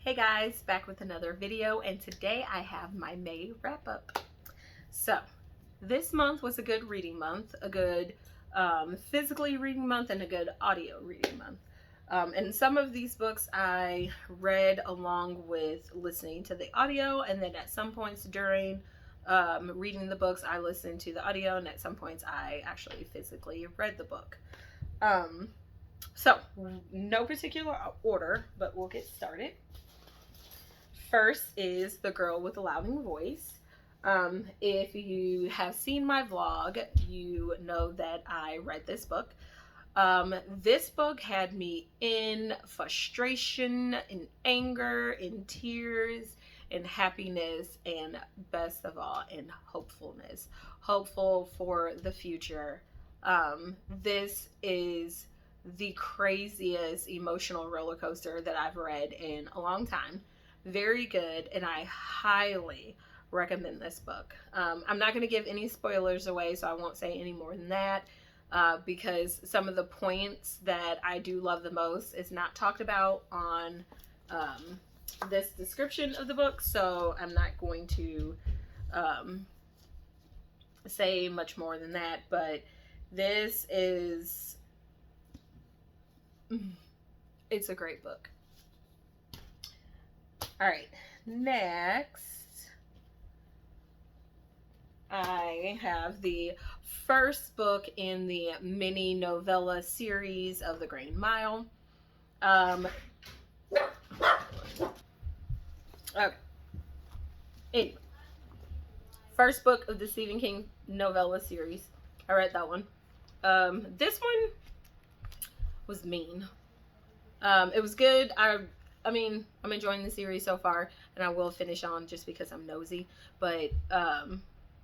Hey guys, back with another video, and today I have my May wrap up. So this month was a good reading month, a good physically reading month, and a good audio reading month. And some of these books I read along with listening to the audio, and then at some points during reading the books I listened to the audio, and at some points I actually physically read the book. So no particular order, but we'll get started. First is The Girl with the Louding Voice. If you have seen my vlog, you know that I read this book. This book had me in frustration, in anger, in tears, in happiness, and best of all, in hopefulness. Hopeful for the future. This is the craziest emotional roller coaster that I've read in a long time. Very good, and I highly recommend this book. I'm not going to give any spoilers away, so I won't say any more than that, because some of the points that I do love the most is not talked about on this description of the book, so I'm not going to say much more than that. But this is, it's a great book. All right, next I have the first book in the mini novella series of The Green Mile. Okay. Anyway, first book of the Stephen King novella series. I read that one. This one was mean. It was good. I mean, I'm enjoying the series so far, and I will finish on just because I'm nosy. But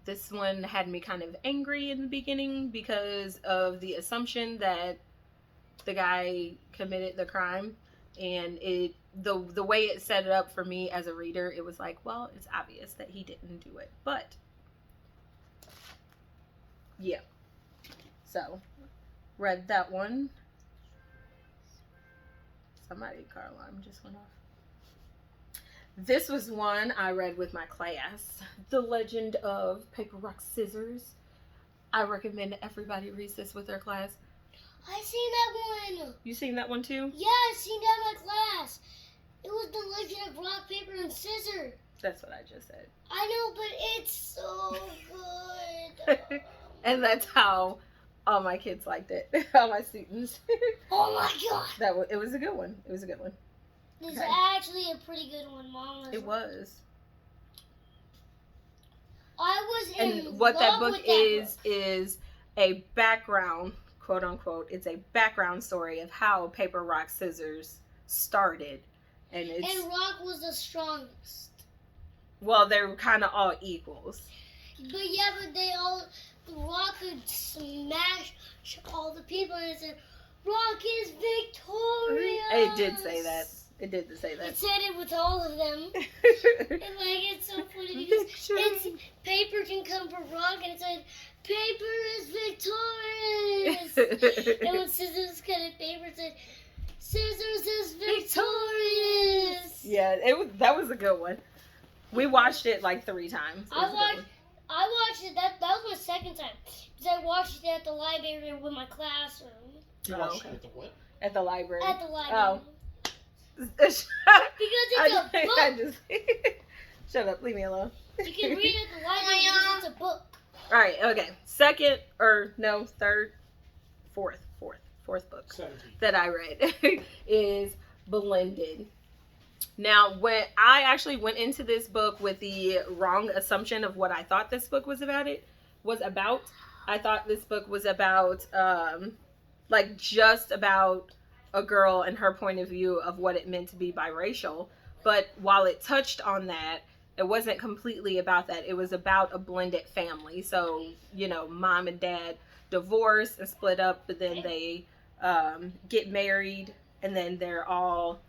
this one had me kind of angry in the beginning because of the assumption that the guy committed the crime, and the way it set it up for me as a reader, it was like, well, it's obvious that he didn't do it. But yeah, so read that one. Somebody's car alarm just went off. This was one I read with my class. The Legend of Paper, Rock, Scissors. I recommend everybody reads this with their class. I seen that one. You seen that one too? Yeah, I seen that in my class. It was The Legend of Rock, Paper, and Scissors. That's what I just said. I know, but it's so good. And that's how all my kids liked it. All my students. Oh my god. It was a good one. It was a good one. This is actually a pretty good one, Mom. It was. I was in And what that book is a background, quote unquote, it's a background story of how Paper, Rock, Scissors started. And Rock was the strongest. Well, they're kind of all equals. But yeah, but Rock could smash all the people, and it said, Rock is victorious. It did say that. It did say that. It said it with all of them. And it's so funny because paper can come from Rock, and it said, Paper is victorious. And when Scissors cut paper, it said, Scissors is victorious. Yeah, that was a good one. We watched it like 3 times. I watched it. That was my second time. Because I watched it at the library with my classroom. You watched it at the what? At the library. At the library. Oh. Because it's a book. Shut up. Leave me alone. You can read it at the library because it's a book. All right. Okay. Fourth book 17. that I read is Blended. Now, when I actually went into this book with the wrong assumption of what I thought this book was about, I thought this book was about, just about a girl and her point of view of what it meant to be biracial. But while it touched on that, it wasn't completely about that. It was about a blended family. So, mom and dad divorce and split up, but then they get married, and then they're all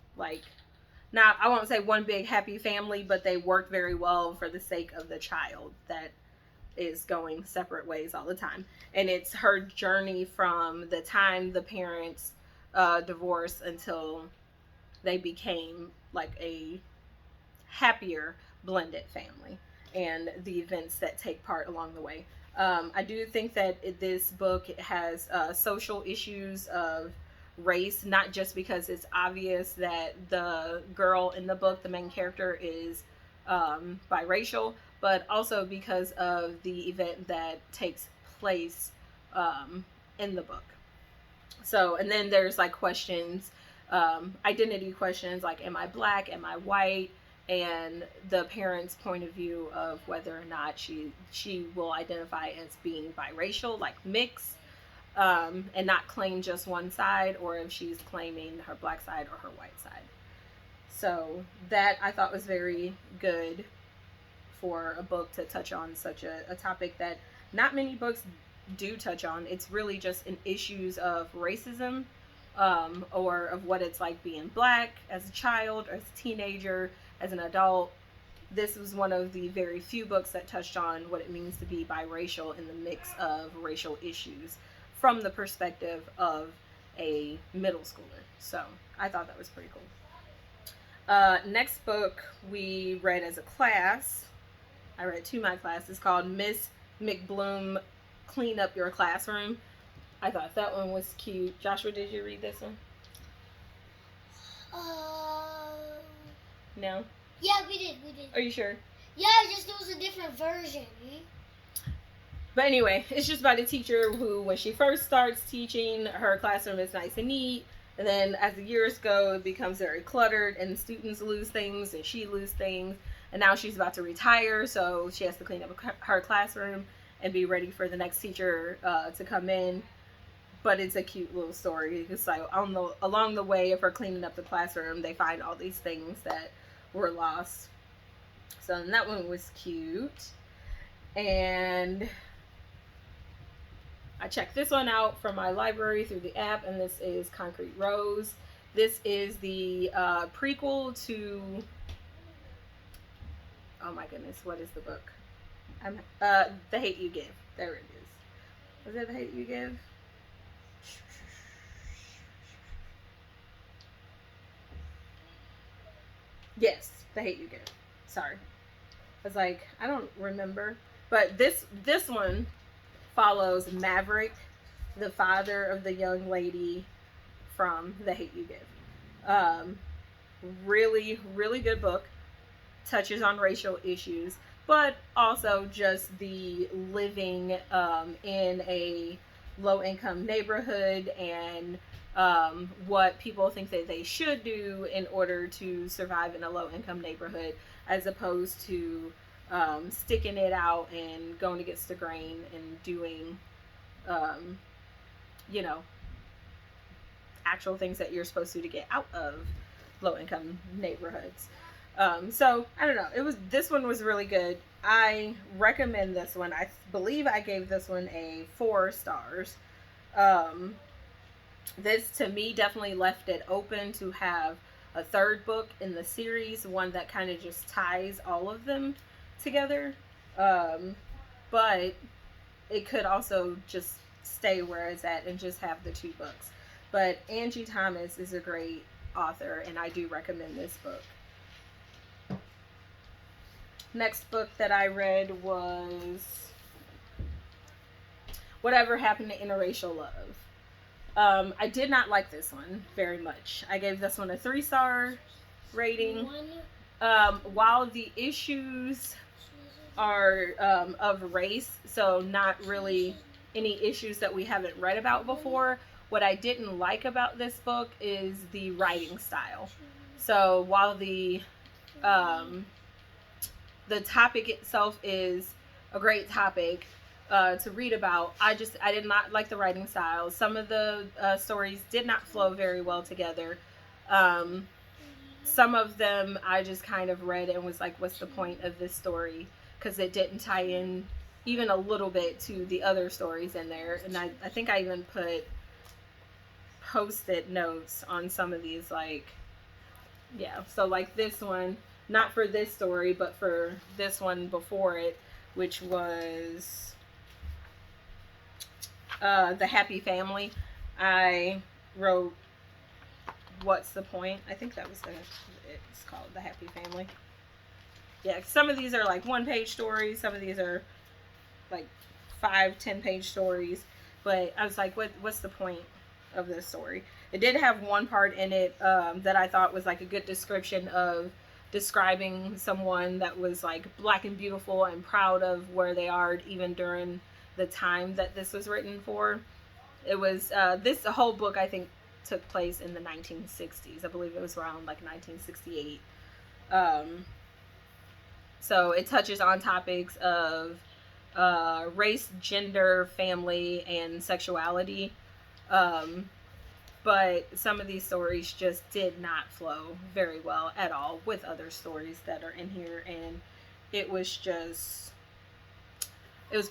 not, I won't say one big happy family, but they work very well for the sake of the child that is going separate ways all the time. And it's her journey from the time the parents divorce until they became like a happier blended family, and the events that take part along the way. I do think that this book has social issues of race, not just because it's obvious that the girl in the book, the main character, is biracial, but also because of the event that takes place in the book. So, and then there's like questions, identity questions like, am I black? Am I white? And the parents' point of view of whether or not she will identify as being biracial, like mixed, and not claim just one side, or if she's claiming her black side or her white side. So that I thought was very good for a book to touch on such a topic that not many books do touch on. It's really just in issues of racism, or of what it's like being black as a child, as a teenager, as an adult. This was one of the very few books that touched on what it means to be biracial in the mix of racial issues from the perspective of a middle schooler. So I thought that was pretty cool. Next book we read as a class, I read to my class, is called Miss McBloom Clean Up Your Classroom. I thought that one was cute. Joshua, did you read this one? No? Yeah, we did. Are you sure? Yeah, just it was a different version. But anyway, it's just about a teacher who, when she first starts teaching, her classroom is nice and neat. And then as the years go, it becomes very cluttered, and students lose things, and she loses things. And now she's about to retire, so she has to clean up her classroom and be ready for the next teacher to come in. But it's a cute little story. It's like along the way of her cleaning up the classroom, they find all these things that were lost. So that one was cute. And I checked this one out from my library through the app, and this is Concrete Rose. This is the prequel to, oh my goodness, what is the book? The Hate You Give. There it is. Was it The Hate You Give? Yes, The Hate You Give. Sorry. I was like, I don't remember. But this one follows Maverick, the father of the young lady from The Hate You Give. Really, really good book. Touches on racial issues, but also just the living in a low-income neighborhood, and what people think that they should do in order to survive in a low-income neighborhood, as opposed to sticking it out and going against the grain and doing, actual things that you're supposed to get out of low-income neighborhoods. So I don't know. This one was really good. I recommend this one. I believe I gave this one a 4 stars. This to me definitely left it open to have a third book in the series, one that kind of just ties all of them together. But it could also just stay where it's at and just have the 2 books. But Angie Thomas is a great author, and I do recommend this book. Next book that I read was Whatever Happened to Interracial Love. I did not like this one very much. I gave this one a 3-star rating. While the issues are of race, so not really any issues that we haven't read about before, what I didn't like about this book is the writing style. So while the topic itself is a great topic to read about, I did not like the writing style. Some of the stories did not flow very well together. Some of them I just kind of read and was like, what's the point of this story? Because it didn't tie in even a little bit to the other stories in there. And I think I even put post-it notes on some of these, like, yeah. So like this one, not for this story, but for this one before it, which was The Happy Family. I wrote What's the Point? I think that was it's called The Happy Family. Yeah, some of these are like 1-page stories. Some of these are like 5-10-page stories. But I was like, what's the point of this story? It did have one part in it that I thought was like a good description of describing someone that was like black and beautiful and proud of where they are even during the time that this was written for. It was the whole book I think took place in the 1960s. I believe it was around like 1968. So it touches on topics of race, gender, family, and sexuality. But some of these stories just did not flow very well at all with other stories that are in here, and it was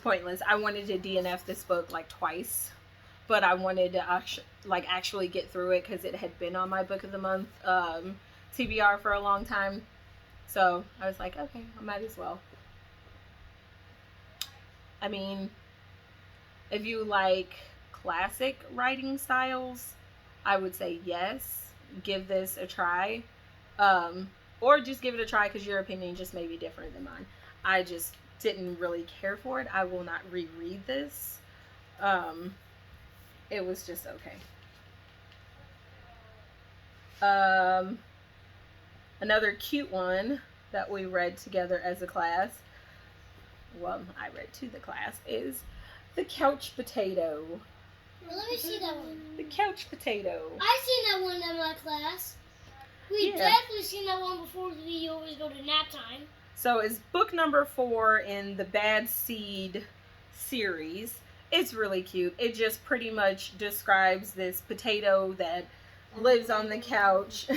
pointless. I wanted to DNF this book like twice, but I wanted to actually get through it because it had been on my book of the month TBR for a long time. So I was like, okay, I might as well. I mean, if you like classic writing styles, I would say yes, give this a try. Or just give it a try because your opinion just may be different than mine. I just didn't really care for it. I will not reread this. It was just okay. Another cute one that we read together as a class, well, I read to the class, is The Couch Potato. Well, let me see that one. The Couch Potato. I've seen that one in my class. We definitely seen that one before we always go to nap time. So it's book number 4 in the Bad Seed series. It's really cute. it just pretty much describes this potato that lives on the couch.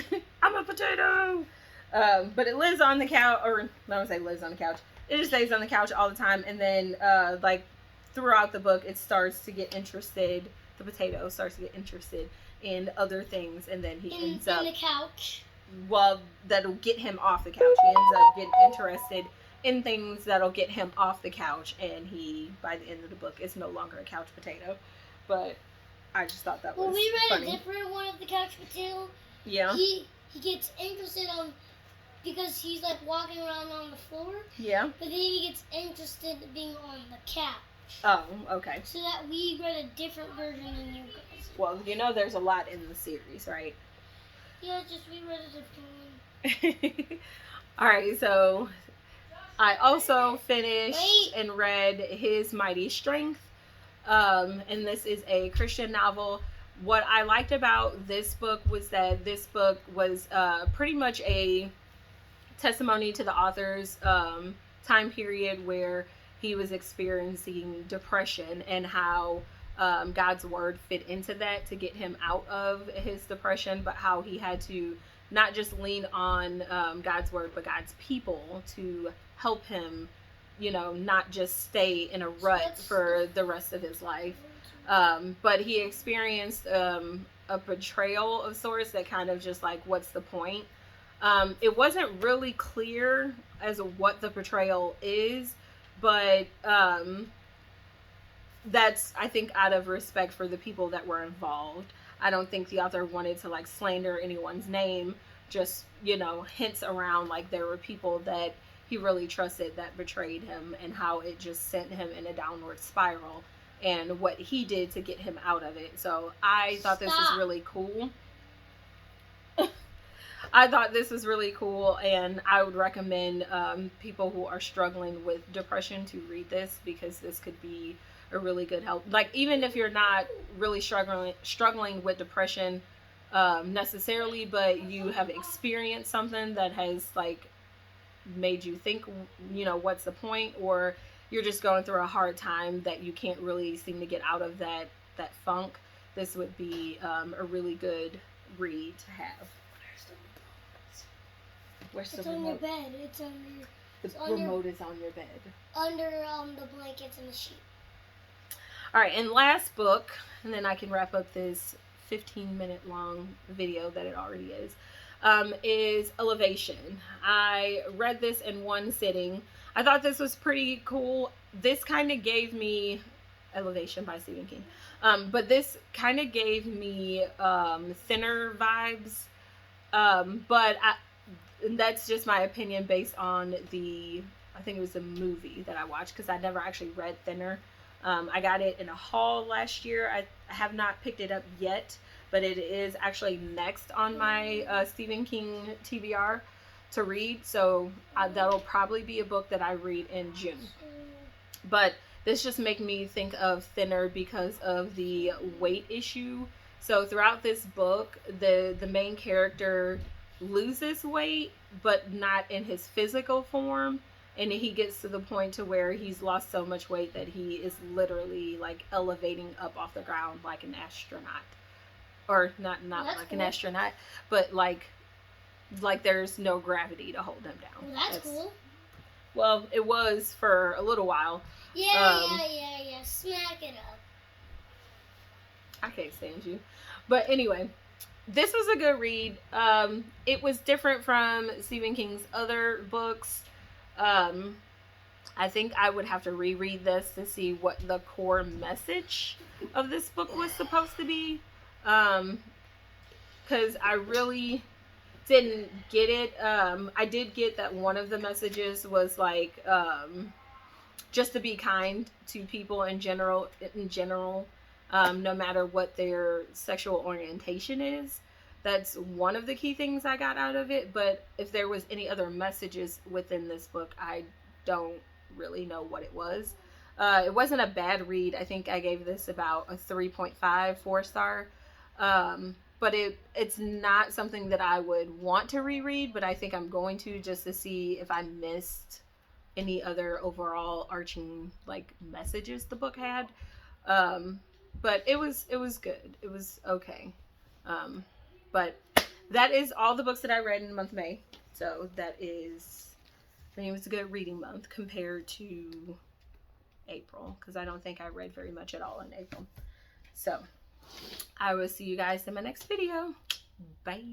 I'm a potato! But it lives on the couch, or I don't say lives on the couch. It just stays on the couch all the time, and then like throughout the book, it starts to get interested. The potato starts to get interested in other things, and then he ends up in the couch. Well, that'll get him off the couch. He ends up getting interested in things that'll get him off the couch, and he, by the end of the book, is no longer a couch potato. But I just thought that was we read funny. a different one of the couch potato. Yeah. He gets interested because he's like walking around on the floor. Yeah. But then he gets interested in being on the couch. Oh, okay. So that we read a different version than you guys. Well, there's a lot in the series, right? Yeah, just we read a different one. Alright, so I also finished and read His Mighty Strength. And this is a Christian novel. What I liked about this book was that this book was pretty much a testimony to the author's time period where he was experiencing depression, and how God's word fit into that to get him out of his depression, but how he had to not just lean on God's word, but God's people to help him, not just stay in a rut for the rest of his life. But he experienced a betrayal of sorts that kind of just like, what's the point? It wasn't really clear as to what the betrayal is, but that's, I think, out of respect for the people that were involved. I don't think the author wanted to like slander anyone's name, just, hints around like there were people that he really trusted that betrayed him, and how it just sent him in a downward spiral, and what he did to get him out of it. So I thought this was really cool. I thought this was really cool, and I would recommend people who are struggling with depression to read this, because this could be a really good help. Like, even if you're not really struggling with depression necessarily, but you have experienced something that has like made you think, what's the point, or you're just going through a hard time that you can't really seem to get out of that funk, this would be a really good read to have. Where's the remote? On your bed. The remote is on your bed. Under the blankets and the sheet. All right, and last book, and then I can wrap up this 15-minute long video that it already is Elevation. I read this in one sitting. I thought this was pretty cool. This kind of gave me Elevation by Stephen King. But this kind of gave me thinner vibes. But that's just my opinion based on I think it was a movie that I watched, because I never actually read Thinner. I got it in a haul last year. I have not picked it up yet, but it is actually next on my Stephen King TBR to read. So that'll probably be a book that I read in June. But this just made me think of Thinner because of the weight issue. So throughout this book, the main character loses weight, but not in his physical form. And he gets to the point to where he's lost so much weight that he is literally like elevating up off the ground like an astronaut. Or not like an astronaut, but like there's no gravity to hold him down. Well, that's cool. Well, it was for a little while. Yeah. Smack it up. I can't stand you. But anyway, this was a good read. It was different from Stephen King's other books. I think I would have to reread this to see what the core message of this book was supposed to be. Because I really didn't get it. I did get that one of the messages was like, just to be kind to people in general, no matter what their sexual orientation is. That's one of the key things I got out of it. But if there was any other messages within this book, I don't really know what it was. It wasn't a bad read. I think I gave this about a 3.5, 4-star. But it's not something that I would want to reread, but I think I'm going to, just to see if I missed any other overall arching like messages the book had. But it was good. It was okay. But that is all the books that I read in the month of May. So that is, I mean, it was a good reading month compared to April, because I don't think I read very much at all in April. So I will see you guys in my next video. Bye.